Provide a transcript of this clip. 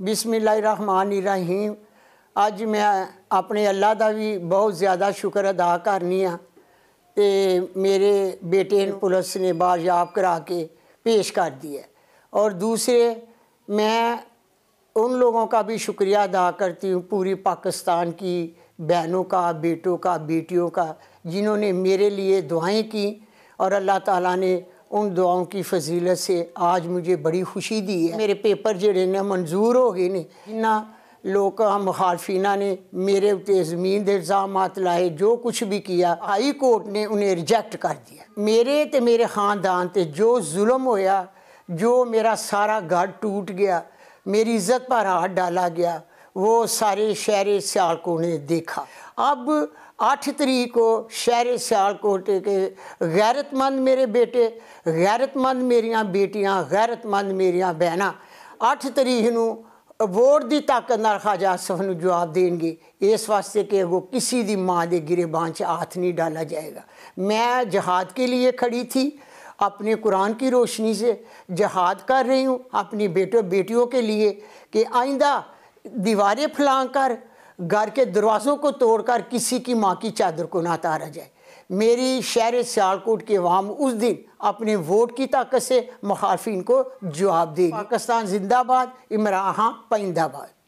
बिस्मिल्लाहिर्रहमानिर्रहीम। अज मैं अपने अल्लाह का भी बहुत ज़्यादा शुक्र अदा करनी हाँ ते मेरे बेटे पुलिस ने बारयाब करा के पेश कर दिया। और दूसरे मैं उन लोगों का भी शुक्रिया अदा करती हूँ, पूरी पाकिस्तान की बहनों का, बेटों का, बेटियों का, जिन्होंने मेरे लिए दुआएं की और अल्लाह ताला ने उन दुआओं की फजीलत से आज मुझे बड़ी खुशी दी है। मेरे पेपर जोड़े ने मंजूर हो गए ने। जिन्होंने लोग मुखालफिना ने मेरे उत्ते ज़मीन के इल्ज़ामात लाए, जो कुछ भी किया, हाई कोर्ट ने उन्हें रिजेक्ट कर दिया। मेरे ते मेरे ख़ानदान ते जो जुल्म होया, जो मेरा सारा घर टूट गया, मेरी इज़्ज़त पर हाथ डाला गया, वो सारे शहर सियालकोट ने देखा। अब 8 तरीक को शहर सियालकोट के गैरतमंद मेरे बेटे, गैरतमंद मेरियां बेटियां, गैरतमंद मेरियां बहना 8 तरीक नूं वोट की ताकत नाल ख्वाजा आसफ नूं जवाब देंगे, इस वास्ते कि वो किसी दी माँ के गिरेबान च हाथ नहीं डाला जाएगा। मैं जहाद के लिए खड़ी थी, अपने कुरान की रोशनी से जहाद कर रही हूँ अपनी बेटियों के लिए कि आइंदा दीवारें फैलां कर, घर के दरवाज़ों को तोड़कर किसी की माँ की चादर को ना तारा जाए। मेरी शहर सियालकोट के अवाम उस दिन अपने वोट की ताकत से मुखालफिन को जवाब देगी। पाकिस्तान जिंदाबाद, इमरान खान पाइंदाबाद।